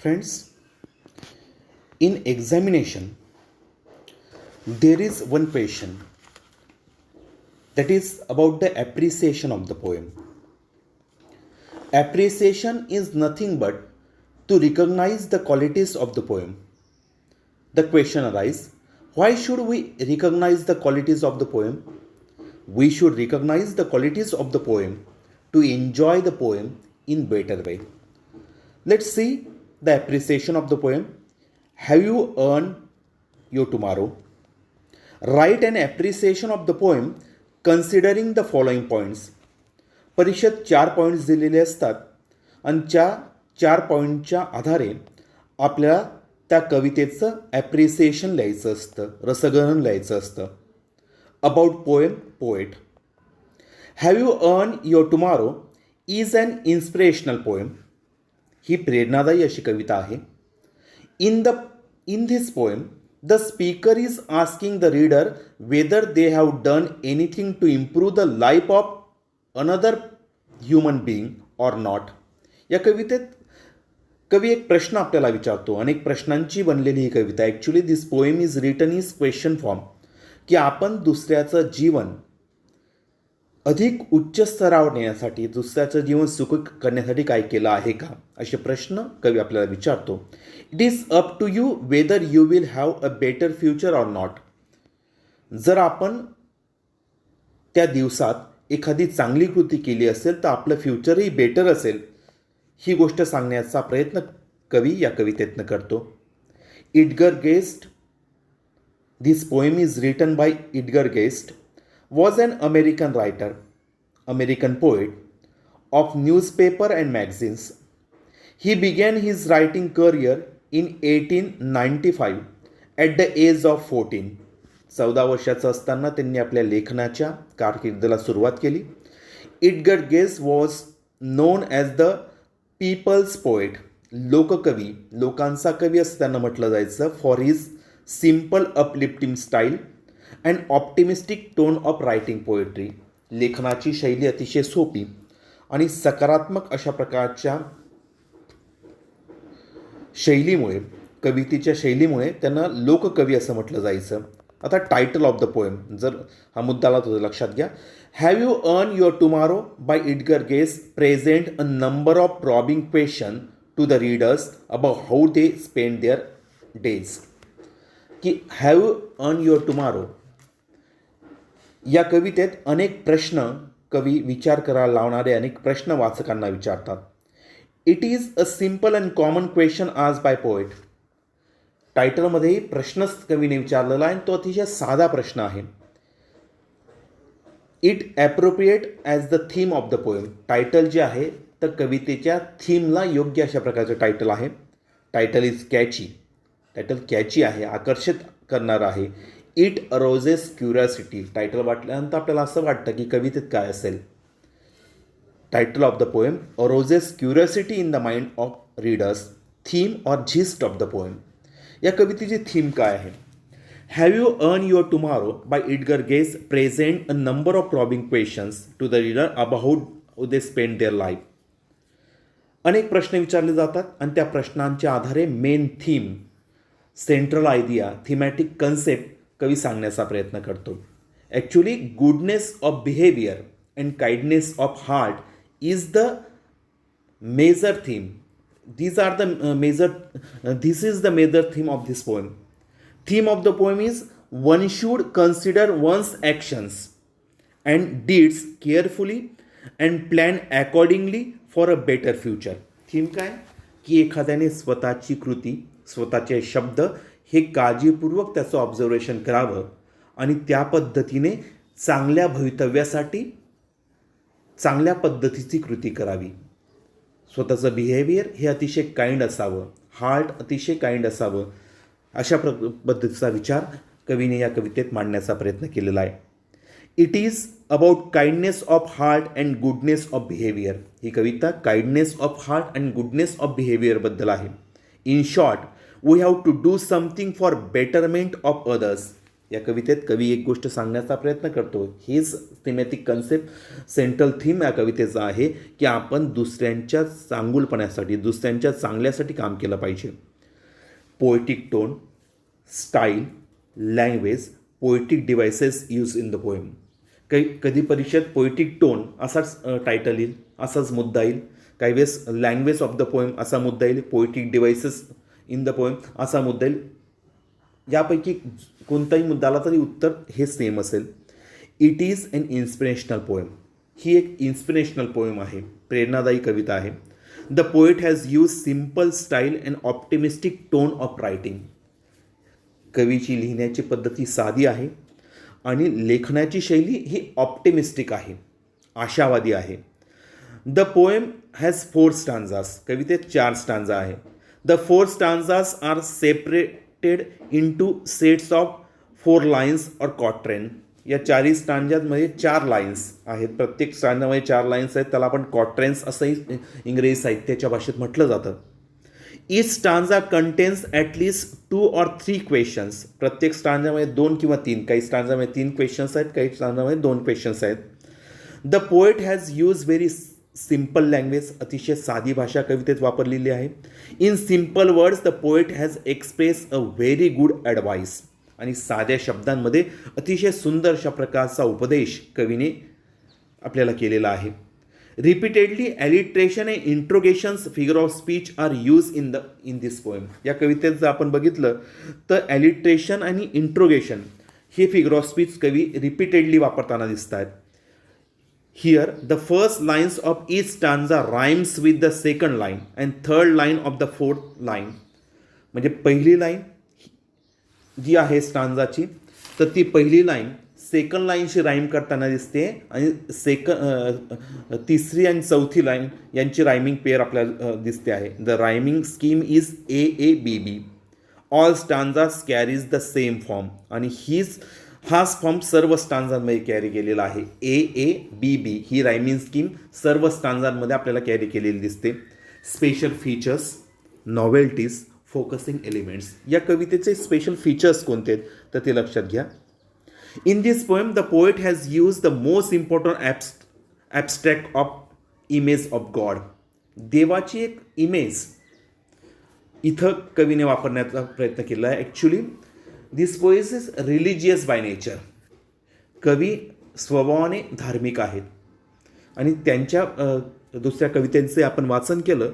Friends, in examination, there is one question that is about the appreciation of the poem. Appreciation is nothing but to recognize the qualities of the poem. The question arises, why should we recognize the qualities of the poem? We should recognize the qualities of the poem to enjoy the poem in better way. Let's see the appreciation of the poem. Have you earned your tomorrow? Write an appreciation of the poem considering the following points. परीक्षेत 4 points दिलेले असतात आणि त्या 4 पॉईंटच्या आधारे आपल्याला त्या कवितेचं appreciation लिहायचं असतं, रसग्रहण लिहायचं असतं. About poem poet. Have you earn your tomorrow is an inspirational poem. ही प्रेरणादायी अशी कविता आहे. In this poem, the speaker is asking the reader whether they have done anything to improve the life of another human being or not. या कवितेत कवी एक प्रश्न आपल्याला विचारतो. अनेक प्रश्नांची बनलेली ही कविता. Actually this poem is written is question form, की आपण दुसऱ्याचं जीवन अधिक उच्च स्तरावर नेण्यासाठी, दुसऱ्याचं जीवन सुखी करण्यासाठी काय केलं आहे का, असे प्रश्न कवी आपल्याला विचारतो. It is up to you whether you will have a better future or not. जर आपण त्या दिवसात एखादी चांगली कृती केली असेल तर आपलं फ्युचरही बेटर असेल, ही गोष्ट सांगण्याचा प्रयत्न कवी या कवितेतनं करतो. Edgar guest. This poem is written by Edgar guest. Was an American writer, American poet of newspaper and magazines. He began his writing career in 1895 at the age of 14. 14 वर्षाचं असताना त्यांनी आपल्या लेखनाच्या कारकिर्दीला सुरुवात केली. Edgar Guest was known as the people's poet. लोककवी, लोकांचा कवी असं त्यांना म्हटलं जायचं. For his simple uplifting style and optimistic tone of writing poetry. लेखनाची शैली अतिशय सोपी आणि सकारात्मक अशा प्रकारच्या शैलीमुळे, कवितेच्या शैलीमुळे त्यांना लोककवी असं म्हटलं जायचं. आता टायटल ऑफ द पोएम, जर हा मुद्दा आला तर लक्षात घ्या. Have you earn your tomorrow by Edgar Guest present a number of probing question to the readers about how they spend their days. की have you earn your tomorrow या कवितेत अनेक प्रश्न, कवी विचार करायला लावणारे अनेक प्रश्न वाचकांना विचारतात. It is a simple and common question आज बाय पोएट. टायटलमध्येही प्रश्नच कवीने विचारलेला आहे, तो अतिशय साधा प्रश्न आहे. It appropriate as the theme of the poem. Title जे आहे तर कवितेच्या थीमला योग्य अशा प्रकारचं टायटल आहे. Title is catchy. Title catchy आहे, आकर्षित करणारं आहे. It arouses curiosity. टायटल वाटल्यानंतर आपल्याला असं वाटतं की कवितेत काय असेल. Title of the poem arouses curiosity in the mind of readers. Theme or gist of the poem. या कवितेची थीम काय आहे. Have you earn your tomorrow by Edgar Guest present a number of probing questions to the reader about they spend their life. अनेक प्रश्न विचारले जातात आणि त्या प्रश्नांच्या आधारे main theme, central idea, thematic concept कवी सांगण्याचा प्रयत्न करतो. Actually goodness of behaviour and kindness of heart is the major theme. This is the major theme of this poem. Theme of the poem is one should consider one's actions and deeds carefully and plan accordingly for a better future. Theme काय, की एखाद्याने स्वतःची कृती, स्वतःचे शब्द हे काळजीपूर्वक त्याचं ऑब्झर्वेशन करावं आणि त्या पद्धतीने चांगल्या भवितव्यासाठी चांगल्या पद्धतीची कृती करावी. स्वतःचं बिहेवियर हे अतिशय काइंड असावं, हार्ट अतिशय काइंड असावं, अशा पद्धतीचा विचार कवीने या कवितेत मांडण्याचा प्रयत्न केलेला आहे. It is about kindness of heart and goodness of behaviour. ही कविता kindness of heart and goodness of बिहेवियरबद्दल आहे. In short, we have to do something for betterment of others. या कवितेत कवी एक गोष्ट सांगण्याचा प्रयत्न करतो. हीच थीमॅटिक कन्सेप्ट सेंट्रल थीम या कवितेचा आहे की आपण दुसऱ्यांच्या चांगुलपणासाठी, दुसऱ्यांच्या चांगल्यासाठी काम केलं पाहिजे. Poetic tone, style, language, poetic devices use in the poem. कधी परीक्षेत पोएटिक टोन असाच टायटल येईल, असाच मुद्दा येईल. काही वेळेस लँग्वेज ऑफ द पोएम असा मुद्दा येईल, poetic devices in the poem असा मुद्दा येईल. यापैकी कोणताही मुद्दा आला तरी उत्तर हे सेम असेल. It is an inspirational poem. ही एक इन्स्पिरेशनल पोएम आहे, प्रेरणादायी कविता आहे. The poet has use simple style and optimistic tone of writing. कवीची लिहिण्याची पद्धती साधी आहे आणि लेखनाची शैली ही ऑप्टिमिस्टिक आहे, आशावादी आहे. The poem has 4 stanzas. कवितेत 4 स्टांजा आहे. The 4 stanzas are separated into sets of 4 lines or quatrain. या 4 स्टांजांमध्ये 4 लाईन्स आहेत. प्रत्येक स्टांजामध्ये 4 लाईन्स आहेत. त्याला आपण क्वाट्रेन्स असंही इंग्रजी साहित्याच्या भाषेत म्हटलं जातं. Each stanza contains at least 2 or 3 questions. प्रत्येक स्टांजामध्ये 2 किंवा 3, काही स्टांजामध्ये 3 क्वेश्चन्स आहेत, काही स्टांजामध्ये 2 क्वेश्चन्स आहेत. The poet has use very simple language. अतिशय साधी भाषा कवितेत वापरलेली आहे. In simple words the poet has express a very good advice. आणि साध्या शब्दांमध्ये अतिशय सुंदर अशा प्रकारचा उपदेश कवीने आपल्याला केलेला आहे. Repeatedly alliteration and interrogations figure of speech are use in this poem. या कवितेत जर आपण बघितलं तर ॲलिट्रेशन आणि इंट्रोगेशन हे फिगर ऑफ स्पीच कवी रिपीटेडली वापरताना दिसत आहेत. Here the first lines of each stanza rhymes with the second line and third line of the fourth line. म्हणजे पहिली लाईन जी आहे स्टांजाची, तर ती पहिली लाईन सेकंड लाईनशी राईम करताना दिसते आणि तिसरी आणि चौथी लाईन यांची रायमिंग पेअर आपल्याला दिसते आहे. The rhyming scheme is AABB. All stanzas carries the same form. आणि हाच फॉर्म सर्व स्टांजांमध्ये कॅरी केलेला आहे. AABB ही रायमिंग स्कीम सर्व स्टांजांमध्ये आपल्याला कॅरी केलेली दिसते. Special features, novelties, focusing elements. या कवितेचे स्पेशल फीचर्स कोणते आहेत तर ते लक्षात घ्या. In this poem, the poet has used the most important abstract of image of God. देवाची एक इमेज इथं कवीने वापरण्याचा प्रयत्न केला आहे. Actually this poem is religious by nature. कवी स्वभावाने धार्मिक आहेत आणि त्यांच्या दुसऱ्या कवितेचे आपण वाचन केलं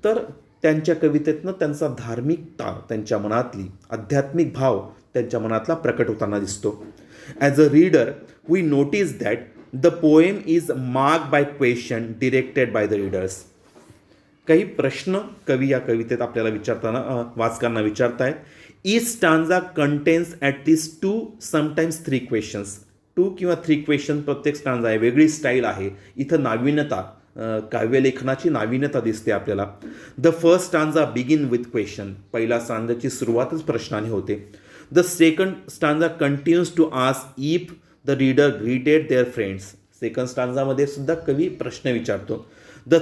तर त्यांच्या कवितेतनं त्यांचा धार्मिकता, त्यांच्या मनातली आध्यात्मिक भाव त्यांच्या मनातला प्रकट होताना दिसतो. As a reader, we notice that the poem is marked by question directed by the readers. काही प्रश्न कवी या कवितेत आपल्याला वाचकांना विचारतायत. Each stanza contains at least 2, sometimes 3 questions. 2 किंवा 3 क्वेश्चन प्रत्येक स्टांजा आहे. वेगळी स्टाईल आहे. इथं नाविन्यता, काव्यलेखनाची नाविन्यता दिसते आपल्याला. The first stanza begin with question. पहिला स्टांजाची सुरुवातच प्रश्नाने होते. The second stanza continues to ask if the reader greeted their friends. Second स्टांजामध्ये सुद्धा कवी प्रश्न विचारतो. The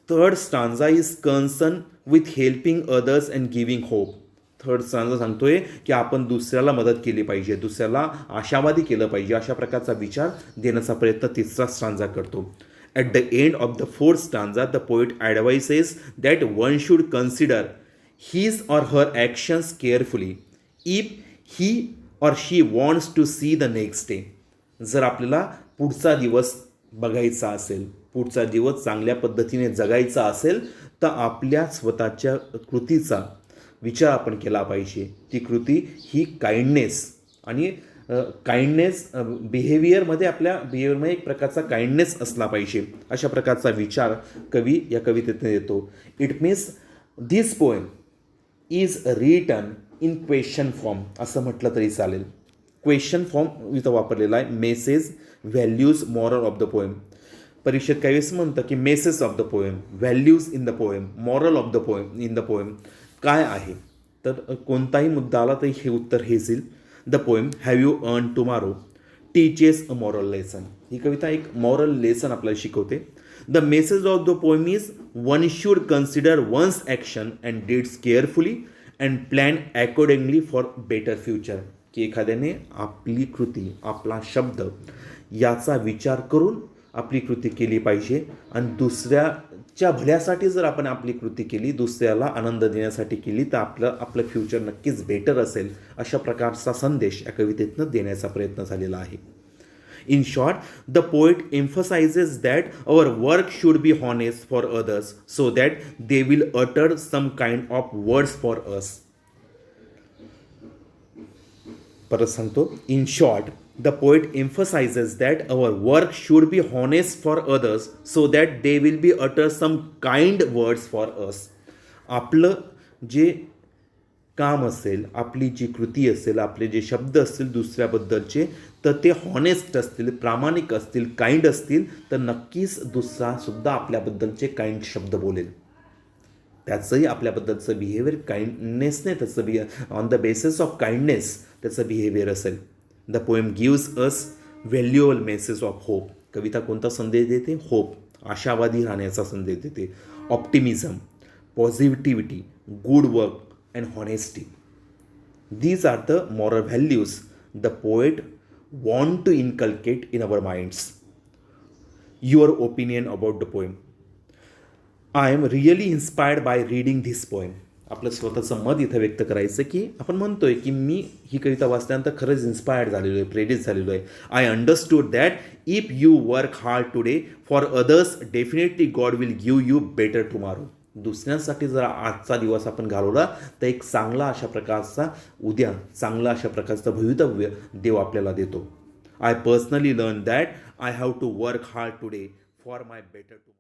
third stanza is concerned with helping others and giving hope. Third stanza सांगतोय की आपण दुसऱ्याला मदत केली पाहिजे, दुसऱ्याला आशावादी केलं पाहिजे, अशा प्रकारचा विचार देण्याचा प्रयत्न तिसरा स्टांजा करतो. At the end of the fourth stanza, the poet advises that one should consider his or her actions carefully if he or she wants to see the next day. जर आपल्याला पुढचा दिवस बघायचा असेल, पुढचा दिवस चांगल्या पद्धतीने जगायचा असेल तर आपल्या स्वतःच्या कृतीचा विचार आपण केला पाहिजे. ती कृती ही काइंडनेस आणि बिहेवियरमध्ये एक प्रकारचा काइंडनेस असला पाहिजे, अशा प्रकारचा विचार कवी या कवितेतून देतो. It means this poem is written in question form असं म्हटलं तरी चालेल. क्वेश्चन फॉर्म इथं वापरलेला आहे. Message, values, moral of the poem. परीक्षेत काही वेळेस म्हणतं की message of the poem, values in the poem, moral of the poem in the poem काय आहे. तर कोणताही मुद्दा आला तर हे उत्तर हेच येईल. The poem have you earn tomorrow teaches a moral lesson. ही कविता एक मॉरल लेसन आपल्याला शिकवते. The message of the poem is one should consider one's action and deeds carefully and plan accordingly for better future. की एखाद्याने आपली कृती, आपला शब्द याचा विचार करून आपली कृती केली पाहिजे आणि दुसऱ्याच्या भल्यासाठी जर आपण आपली कृती केली, दुसऱ्याला आनंद देण्यासाठी केली, तर आपलं फ्युचर नक्कीच बेटर असेल, अशा प्रकारचा संदेश या कवितेतनं देण्याचा प्रयत्न झालेला आहे. In short, the poet emphasizes that our work should be honest for others so that they will utter some kind of words for us. परत सांगतो. In short, the poet emphasizes that our work should be honest for others so that they will be utter some kind words for us. आपलं जे काम असेल, आपली जी कृती असेल, आपले जे शब्द असतील दुसऱ्याबद्दलचे, तर ते हॉनेस्ट असतील, प्रामाणिक असतील, काइंड असतील, तर नक्कीच दुसरासुद्धा आपल्याबद्दलचे काइंड शब्द बोलेल. त्याचंही आपल्याबद्दलचं बिहेवियर काइंडनेसने त्याचं on the basis of kindness त्याचं बिहेवियर असेल. The poem gives us valuable message of hope. कविता कोणता संदेश देते? होप, आशावादी राहण्याचा संदेश देते. Optimism, positivity, good work and honesty. These are the moral values the poet want to inculcate in our minds. Your opinion about the poem? I am really inspired by reading this poem. आपलं स्वतःचं मत इथं व्यक्त करायचं की आपण म्हणतोय की मी ही कविता वाचल्यानंतर खरंच इन्स्पायर्ड झालेलो आहे, प्रेरित झालेलो आहे. I understood that if you work hard today for others definitely God will give you better tomorrow. दुसऱ्यांसाठी जर आजचा दिवस आपण घालवला तर एक चांगला अशा प्रकारचा उद्या, चांगला अशा प्रकारचं भवितव्य देव आपल्याला देतो. I personally learn that I have to work hard today for my better tomorrow.